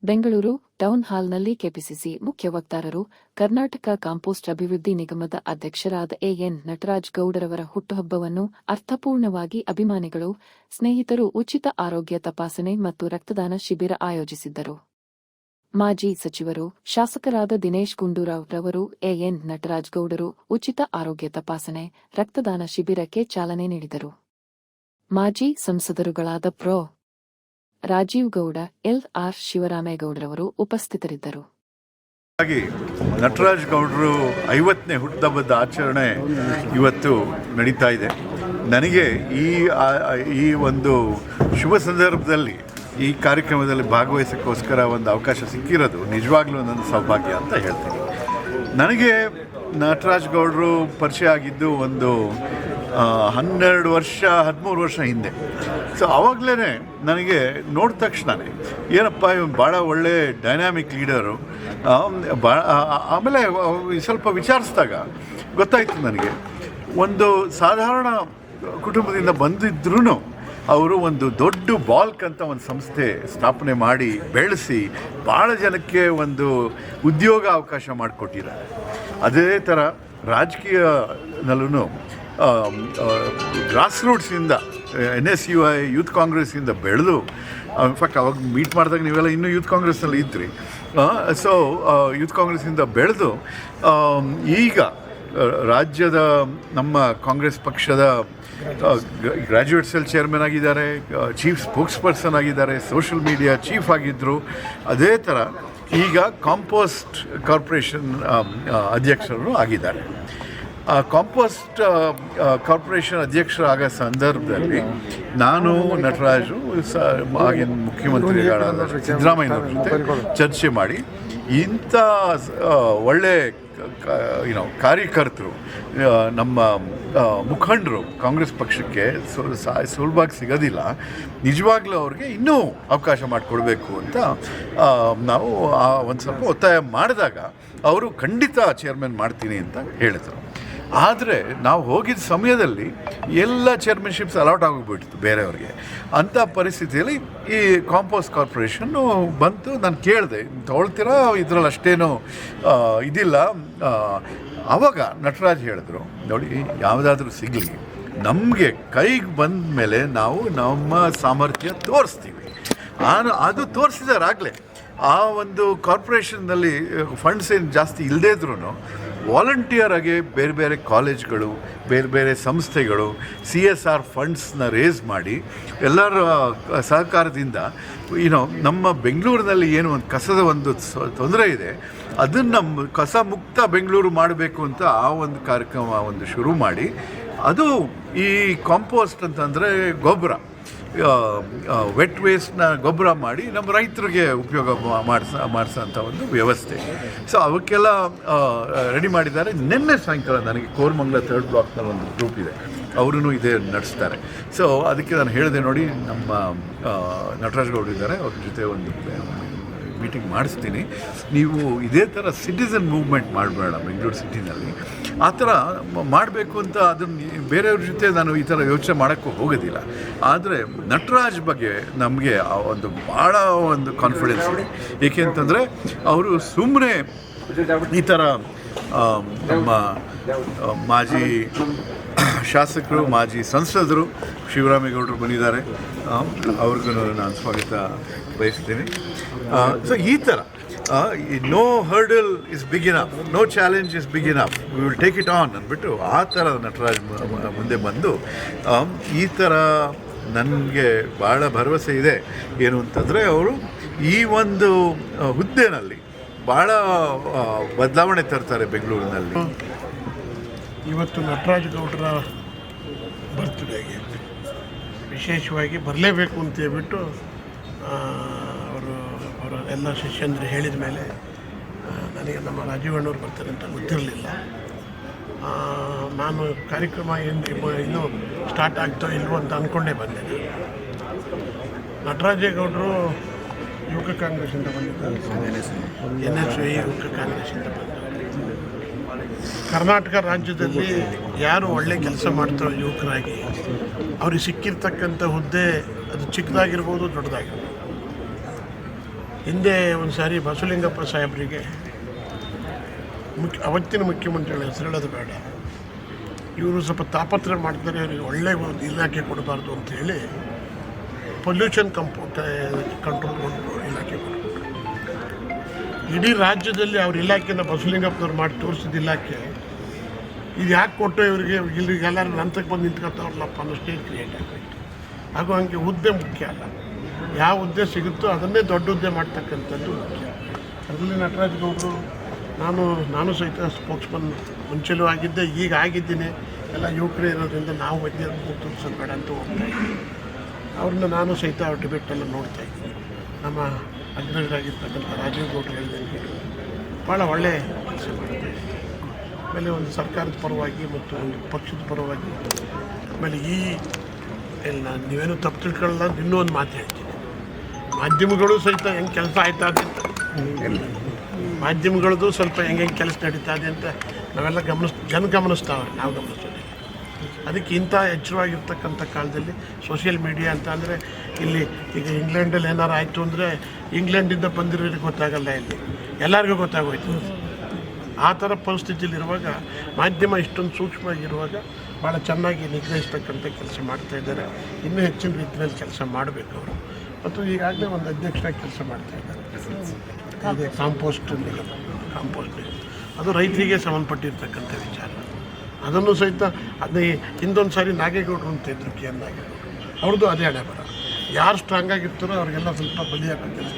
Bengaluru town ಹಾಲ್ನಲ್ಲಿ KPCC ಮುಖ್ಯ ವಕ್ತಾರರು, ಕರ್ನಾಟಕ ಕಾಂಪೋಸ್ಟ್ ಅಭಿವೃದ್ಧಿ ನಿಗಮದ ಅಧ್ಯಕ್ಷರಾದ ಎನ್ ನಟರಾಜ್ ಗೌಡರವರ ಹುಟ್ಟುಹಬ್ಬವನ್ನು ಅರ್ಥಪೂರ್ಣವಾಗಿ ಅಭಿಮಾನಿಗಳು, ಸ್ನೇಹಿತರು ಉಚಿತ ಆರೋಗ್ಯ ತಪಾಸಣೆ ಮತ್ತು ರಕ್ತದಾನ ಶಿಬಿರ ಆಯೋಜಿಸಿದ್ದರು. ಮಾಜಿ ಸಚಿವರು, ಶಾಸಕರಾದ ದಿನೇಶ್ ಗುಂಡೂರಾವ್ ರವರು ಎನ್ ನಟರಾಜ್ ಗೌಡರು ಉಚಿತ ಆರೋಗ್ಯ ತಪಾಸಣೆ, ರಕ್ತದಾನ ಶಿಬಿರಕ್ಕೆ ಚಾಲನೆ ನೀಡಿದರು. ಮಾಜಿ ಸಂಸದರುಗಳಾದ ಪ್ರೊ. ರಾಜೀವ್ ಗೌಡ, ಎಲ್.ಆರ್. ಶಿವರಾಮೇಗೌಡರವರು ಉಪಸ್ಥಿತರಿದ್ದರು. ನಟರಾಜ್ ಗೌಡರು 50ನೇ ಹುಟ್ಟುಹಬ್ಬದ ಆಚರಣೆ ಇವತ್ತು ನಡೀತಾ ಇದೆ. ನನಗೆ ಈ ಒಂದು ಶುಭ ಸಂದರ್ಭದಲ್ಲಿ ಈ ಕಾರ್ಯಕ್ರಮದಲ್ಲಿ ಭಾಗವಹಿಸೋಕ್ಕೋಸ್ಕರ ಒಂದು ಅವಕಾಶ ಸಿಕ್ಕಿರೋದು ನಿಜವಾಗ್ಲೂ ನನ್ನ ಸೌಭಾಗ್ಯ ಅಂತ ಹೇಳ್ತೀನಿ. ನನಗೆ ನಟರಾಜ್ ಗೌಡರು ಪರಿಚಯ ಆಗಿದ್ದು ಒಂದು 12 ವರ್ಷ 13 ವರ್ಷ ಹಿಂದೆ. ಸೊ ಆವಾಗಲೇ ನನಗೆ ನೋಡಿದ ತಕ್ಷಣವೇ ಏನಪ್ಪ ಇವನು ಭಾಳ ಒಳ್ಳೆ ಡೈನಾಮಿಕ್ ಲೀಡರು. ಆಮೇಲೆ ಸ್ವಲ್ಪ ವಿಚಾರಿಸಿದಾಗ ಗೊತ್ತಾಯಿತು ನನಗೆ, ಒಂದು ಸಾಧಾರಣ ಕುಟುಂಬದಿಂದ ಬಂದಿದ್ರೂ ಅವರು ಒಂದು ದೊಡ್ಡ ಬಾಲ್ಕ್ ಅಂತ ಒಂದು ಸಂಸ್ಥೆ ಸ್ಥಾಪನೆ ಮಾಡಿ ಬೆಳೆಸಿ ಭಾಳ ಜನಕ್ಕೆ ಒಂದು ಉದ್ಯೋಗ ಅವಕಾಶ ಮಾಡಿಕೊಟ್ಟಿದ್ದಾರೆ. ಅದೇ ಥರ ರಾಜಕೀಯದಲ್ಲೂ ಗ್ರಾಸ್ ರೂಟ್ಸಿಂದ NSUI ಯೂತ್ ಕಾಂಗ್ರೆಸ್ಸಿಂದ ಬೆಳೆದು, ಇನ್ಫ್ಯಾಕ್ಟ್ ಅವಾಗ ಮೀಟ್ ಮಾಡಿದಾಗ ನೀವೆಲ್ಲ ಇನ್ನೂ ಯೂತ್ ಕಾಂಗ್ರೆಸ್ನಲ್ಲಿ ಇದ್ರಿ. ಸೊ ಯೂತ್ ಕಾಂಗ್ರೆಸ್ಸಿಂದ ಬೆಳೆದು ಈಗ ರಾಜ್ಯದ ನಮ್ಮ ಕಾಂಗ್ರೆಸ್ ಪಕ್ಷದ ಗ್ರ್ಯಾಜುಯೇಟ್ ಸೆಲ್ ಚೇರ್ಮನ್ ಆಗಿದ್ದಾರೆ, ಚೀಫ್ ಸ್ಪೋಕ್ಸ್ ಪರ್ಸನ್ ಆಗಿದ್ದಾರೆ, ಸೋಷಿಯಲ್ ಮೀಡಿಯಾ ಚೀಫ್ ಆಗಿದ್ದರು. ಅದೇ ಥರ ಈಗ ಕಾಂಪೋಸ್ಟ್ ಕಾರ್ಪೊರೇಷನ್ ಅಧ್ಯಕ್ಷರು ಆಗಿದ್ದಾರೆ. ಕಾಂಪೋಸ್ಟ್ ಕಾರ್ಪೊರೇಷನ್ ಅಧ್ಯಕ್ಷರಾಗೋ ಸಂದರ್ಭದಲ್ಲಿ ನಾನು ನಟರಾಜು ಆಗಿನ ಮುಖ್ಯಮಂತ್ರಿಗಳಾದ ಸಿದ್ದರಾಮಯ್ಯನವ್ರ ಜೊತೆ ಚರ್ಚೆ ಮಾಡಿ ಇಂಥ ಒಳ್ಳೆ ಕಾರ್ಯಕರ್ತರು, ನಮ್ಮ ಮುಖಂಡರು ಕಾಂಗ್ರೆಸ್ ಪಕ್ಷಕ್ಕೆ ಸುಲಭವಾಗಿ ಸಿಗೋದಿಲ್ಲ, ನಿಜವಾಗ್ಲೂ ಅವ್ರಿಗೆ ಇನ್ನೂ ಅವಕಾಶ ಮಾಡಿಕೊಡ್ಬೇಕು ಅಂತ ನಾವು ಒಂದು ಸ್ವಲ್ಪ ಒತ್ತಾಯ ಮಾಡಿದಾಗ ಅವರು ಖಂಡಿತ ಚೇರ್ಮನ್ ಮಾಡ್ತೀನಿ ಅಂತ ಹೇಳಿದರು. ಆದರೆ ನಾವು ಹೋಗಿದ್ದ ಸಮಯದಲ್ಲಿ ಎಲ್ಲ ಚೇರ್ಮನ್ಶಿಪ್ಸ್ ಅಲಾಟ್ ಆಗೋಗ್ಬಿಟ್ಟಿತ್ತು ಬೇರೆಯವ್ರಿಗೆ. ಅಂಥ ಪರಿಸ್ಥಿತಿಯಲ್ಲಿ ಈ ಕಾಂಪೋಸ್ಟ್ ಕಾರ್ಪೊರೇಷನ್ನು ಬಂತು. ನಾನು ಕೇಳಿದೆ, ತೊಗೊಳ್ತೀರಾ, ಇದರಲ್ಲಿ ಅಷ್ಟೇನು ಇದಿಲ್ಲ. ಆವಾಗ ನಟರಾಜ್ ಹೇಳಿದ್ರು, ನೋಡಿ ಯಾವುದಾದ್ರೂ ಸಿಗಲಿ, ನಮಗೆ ಕೈಗೆ ಬಂದ ಮೇಲೆ ನಾವು ನಮ್ಮ ಸಾಮರ್ಥ್ಯ ತೋರಿಸ್ತೀವಿ. ಅದು ತೋರಿಸಿದಾರಾಗಲೇ ಆ ಒಂದು ಕಾರ್ಪೊರೇಷನ್ನಲ್ಲಿ ಫಂಡ್ಸ್ ಏನು ಜಾಸ್ತಿ ಇಲ್ಲದೇ ಇದ್ರೂ ವಾಲಂಟಿಯರ್ ಆಗಿ ಬೇರೆ ಬೇರೆ ಕಾಲೇಜ್ಗಳು, ಬೇರೆ ಬೇರೆ ಸಂಸ್ಥೆಗಳು CSR ಫಂಡ್ಸ್ನ ರೇಸ್ ಮಾಡಿ ಎಲ್ಲರ ಸಹಕಾರದಿಂದ ನಮ್ಮ ಬೆಂಗಳೂರಿನಲ್ಲಿ ಏನು ಒಂದು ಕಸದ ಒಂದು ತೊಂದರೆ ಇದೆ, ಅದನ್ನು ನಮ್ಮ ಕಸ ಮುಕ್ತ ಬೆಂಗಳೂರು ಮಾಡಬೇಕು ಅಂತ ಆ ಒಂದು ಕಾರ್ಯಕ್ರಮ ಒಂದು ಶುರು ಮಾಡಿ, ಅದು ಈ ಕಾಂಪೋಸ್ಟ್ ಅಂತಂದರೆ ಗೊಬ್ಬರ, ವೆಟ್ ವೇಸ್ಟ್ನ ಗೊಬ್ಬರ ಮಾಡಿ ನಮ್ಮ ರೈತರಿಗೆ ಉಪಯೋಗ ಮಾಡಿಸೋಂಥ ಒಂದು ವ್ಯವಸ್ಥೆ. ಸೊ ಅವಕ್ಕೆಲ್ಲ ರೆಡಿ ಮಾಡಿದ್ದಾರೆ. ನಿನ್ನೆ ಸಾಯಂಕಾಲ ನನಗೆ ಕೋರಮಂಗಲ 3rd ಬ್ಲಾಕ್ನಲ್ಲಿ ಒಂದು ಗ್ರೂಪ್ ಇದೆ, ಅವರೂ ಇದೇ ನಡೆಸ್ತಾರೆ. ಸೊ ಅದಕ್ಕೆ ನಾನು ಹೇಳಿದೆ, ನೋಡಿ ನಮ್ಮ ನಟರಾಜ್ ಗೌಡ್ರು ಇದ್ದಾರೆ, ಅವ್ರ ಜೊತೆ ಒಂದು ಮೀಟಿಂಗ್ ಮಾಡಿಸ್ತೀನಿ, ನೀವು ಇದೇ ಥರ ಸಿಟಿಸನ್ ಮೂವ್ಮೆಂಟ್ ಮಾಡಬೇಡ ಬೆಂಗಳೂರು ಸಿಟಿನಲ್ಲಿ, ಆ ಥರ ಮಾಡಬೇಕು ಅಂತ ಅದನ್ನು ಬೇರೆಯವ್ರ ಜೊತೆ ನಾನು ಈ ಥರ ಯೋಚನೆ ಮಾಡೋಕ್ಕೂ ಹೋಗೋದಿಲ್ಲ. ಆದರೆ ನಟರಾಜ್ ಬಗ್ಗೆ ನಮಗೆ ಒಂದು ಭಾಳ ಒಂದು ಕಾನ್ಫಿಡೆನ್ಸ್ ಇದೆ. ಏಕೆ ಅಂತಂದರೆ ಅವರು ಸುಮ್ಮನೆ ಈ ಥರ ನಮ್ಮ ಮಾಜಿ ಶಾಸಕರು, ಮಾಜಿ ಸಂಸದರು ಶಿವರಾಮೇಗೌಡರು ಬಂದಿದ್ದಾರೆ, ಅವ್ರಿಗೂ ನಾನು ಸ್ವಾಗತ ಬಯಸ್ತೀನಿ. ಸೊ ಈ ಥರ no hurdle is big enough, no challenge is big enough, we will take it on ಅಂದ್ಬಿಟ್ಟು ಆ ಥರ ನಟರಾಜ್ ಮುಂದೆ ಬಂದು ಈ ಥರ ನನಗೆ ಭಾಳ ಭರವಸೆ ಇದೆ. ಏನು ಅಂತಂದರೆ ಅವರು ಈ ಒಂದು ಹುದ್ದೆನಲ್ಲಿ ಭಾಳ ಬದಲಾವಣೆ ತರ್ತಾರೆ ಬೆಂಗಳೂರಿನಲ್ಲಿ. ಇವತ್ತು ನಟರಾಜ್ ಗೌಡರ ಬರ್ತ್ಡೇಗೆ ವಿಶೇಷವಾಗಿ ಬರಲೇಬೇಕು ಅಂತ ಹೇಳ್ಬಿಟ್ಟು ಅವರ ಎಲ್ಲ ಶಿಷ್ಯಂದರು ಹೇಳಿದ ಮೇಲೆ ನನಗೆ ನಮ್ಮ ರಾಜೀವಣ್ಣವ್ರು ಬರ್ತಾರೆ ಅಂತ ಗೊತ್ತಿರಲಿಲ್ಲ. ನಾನು ಕಾರ್ಯಕ್ರಮ ಇನ್ನೂ ಸ್ಟಾರ್ಟ್ ಆಗ್ತೋ ಇಲ್ವೋ ಅಂತ ಅಂದ್ಕೊಂಡೇ ಬಂದೆ. ನಟರಾಜೇಗೌಡರು ಯುವಕ ಕಾಂಗ್ರೆಸ್ಸಿಂದ ಬಂದಿದ್ದಾರೆ, NSUI ಯುವಕ ಕಾಂಗ್ರೆಸ್ಸಿಂದ ಬಂದಿದ್ದಾರೆ. ಕರ್ನಾಟಕ ರಾಜ್ಯದಲ್ಲಿ ಯಾರು ಒಳ್ಳೆ ಕೆಲಸ ಮಾಡ್ತಾರೋ ಯುವಕರಾಗಿ, ಅವ್ರಿಗೆ ಸಿಕ್ಕಿರ್ತಕ್ಕಂಥ ಹುದ್ದೆ ಅದು ಚಿಕ್ಕದಾಗಿರ್ಬೋದು, ದೊಡ್ಡದಾಗಿರ್ಬೋದು, ಹಿಂದೆ ಒಂದು ಸಾರಿ ಬಸವಲಿಂಗಪ್ಪ ಸಾಹೇಬರಿಗೆ ಅವತ್ತಿನ ಮುಖ್ಯಮಂತ್ರಿಗಳ ಹೆಸರು ಹೇಳೋದು ಬೇಡ, ಇವರು ಸ್ವಲ್ಪ ತಾಪತ್ರ ಮಾಡ್ತಾರೆ, ಅವರಿಗೆ ಒಳ್ಳೆಯ ಒಂದು ಇಲಾಖೆ ಕೊಡಬಾರ್ದು ಅಂಥೇಳಿ ಪೊಲ್ಯೂಷನ್ ಕಂಟ್ರೋಲ್ ಇಲಾಖೆ ಕೊಟ್ಟರು. ಇಡೀ ರಾಜ್ಯದಲ್ಲಿ ಅವ್ರ ಇಲಾಖೆನ ಬಸವಲಿಂಗಪ್ಪನವ್ರು ಮಾಡಿ ತೋರಿಸಿದ ಇಲಾಖೆ ಇದು ಯಾಕೆ ಕೊಟ್ಟು ಇವರಿಗೆ ಇಲ್ಲಿಗೆಲ್ಲರೂ ಹಂತಕ್ಕೆ ಬಂದು ನಿಂತ್ಕೊತಾವ್ರಲ್ಲಪ್ಪ ಅನ್ನೋ ಸ್ಟೇಜ್ ಕ್ರಿಯೇಟ್ ಆಗಬೇಕು. ಹಾಗೂ ಹಂಗೆ ಹುದ್ದೆ ಮುಖ್ಯ ಅಲ್ಲ, ಯಾವ ಹುದ್ದೆ ಸಿಗುತ್ತೋ ಅದನ್ನೇ ದೊಡ್ಡ ಹುದ್ದೆ ಮಾಡ್ತಕ್ಕಂಥದ್ದು ಮುಖ್ಯ. ಅದರಲ್ಲಿ ನಟರಾಜ್ ಗೌಡರು ನಾನು ಸಹಿತ ಸ್ಪೋಕ್ಸ್ಮನ್ ಮುಂಚೆಲೂ ಆಗಿದ್ದೆ, ಈಗ ಆಗಿದ್ದೀನಿ. ಎಲ್ಲ ಯುವಕರೇ ಇರೋದ್ರಿಂದ ನಾವು ವೈದ್ಯರ ತೋರಿಸೋದು ಬೇಡ ಅಂತ ಹೋಗ್ತಾ ಇದ್ದೀನಿ. ಅವ್ರನ್ನ ನಾನು ಸಹಿತ ಅವ್ರ ಡಿಬೇಟೆಲ್ಲ ನೋಡ್ತಾ ಇದ್ದೀನಿ. ನಮ್ಮ ಅಗ್ರಜರಾಗಿರ್ತಕ್ಕಂಥ ರಾಜೀವ್ ಗೌಡರು ಹೇಳಿದಂಗೆ ಭಾಳ ಒಳ್ಳೆಯ ಕೆಲಸ ಮಾಡ್ತಾರೆ. ಆಮೇಲೆ ಒಂದು ಸರ್ಕಾರದ ಪರವಾಗಿ ಮತ್ತು ಒಂದು ಪಕ್ಷದ ಪರವಾಗಿ, ಆಮೇಲೆ ನೀವೇನು ತಪ್ಪು ತಿಳ್ಕೊಳ್ಳಲ್ಲ, ಇನ್ನೂ ಒಂದು ಮಾತು ಹೇಳ್ತೀನಿ. ಮಾಧ್ಯಮಗಳು ಸಹಿತ ಹೆಂಗೆ ಕೆಲಸ ಆಯ್ತಾ ಅಂತ, ಮಾಧ್ಯಮಗಳದ್ದು ಸ್ವಲ್ಪ ಹೆಂಗೆ ಕೆಲಸ ನಡೀತಾ ಇದೆ ಅಂತ ನಾವೆಲ್ಲ ಗಮನಿಸ್ತಾವೆ, ನಾವು ಗಮನಿಸ್ತೀವಿ. ಅದಕ್ಕೆ ಇಂಥ ಎಚ್ಚರವಾಗಿರ್ತಕ್ಕಂಥ ಕಾಲದಲ್ಲಿ ಸೋಷಿಯಲ್ ಮೀಡಿಯಾ ಅಂತ ಅಂದರೆ ಈಗ ಇಂಗ್ಲೆಂಡಲ್ಲಿ ಏನಾರು ಆಯಿತು ಅಂದರೆ ಇಂಗ್ಲೆಂಡಿಂದ ಬಂದಿರೋರಿಗೆ ಗೊತ್ತಾಗಲ್ಲ, ಇಲ್ಲಿ ಎಲ್ಲರಿಗೂ ಗೊತ್ತಾಗೋಯ್ತು. ಆ ಥರ ಪರಿಸ್ಥಿತಿಯಲ್ಲಿರುವಾಗ ಮಾಧ್ಯಮ ಇಷ್ಟೊಂದು ಸೂಕ್ಷ್ಮವಾಗಿರುವಾಗ ಭಾಳ ಚೆನ್ನಾಗಿ ನಿಗ್ರಹಿಸ್ತಕ್ಕಂಥ ಕೆಲಸ ಮಾಡ್ತಾಯಿದ್ದಾರೆ. ಇನ್ನೂ ಹೆಚ್ಚಿನ ರೀತಿಯಲ್ಲಿ ಕೆಲಸ ಮಾಡಬೇಕು ಅವರು. ಮತ್ತು ಈಗಾಗಲೇ ಒಂದು ಅಧ್ಯಕ್ಷರಾಗಿ ಕೆಲಸ ಮಾಡ್ತಾಯಿದ್ದಾರೆ. ಅದೇ ಕಾಂಪೋಸ್ಟ್ ಅದು ರೈತರಿಗೆ ಸಂಬಂಧಪಟ್ಟಿರ್ತಕ್ಕಂಥ ವಿಚಾರ. ಅದನ್ನು ಸಹಿತ ಹಿಂದೊಂದು ಸಾರಿ ನಾಗೇಗೌಡರು ಅಂತ ಇದ್ರು, ಕೆ ಎನ್ ನಾಗೇಗೌಡರು, ಅವ್ರದ್ದು ಅದೇ ಹಣೆ ಬರ. ಯಾರು ಸ್ಟ್ರಾಂಗ್ ಆಗಿರ್ತಾರೋ ಅವ್ರಿಗೆಲ್ಲ ಸ್ವಲ್ಪ ಬಲಿ ಹಾಕೋ ಕೆಲಸ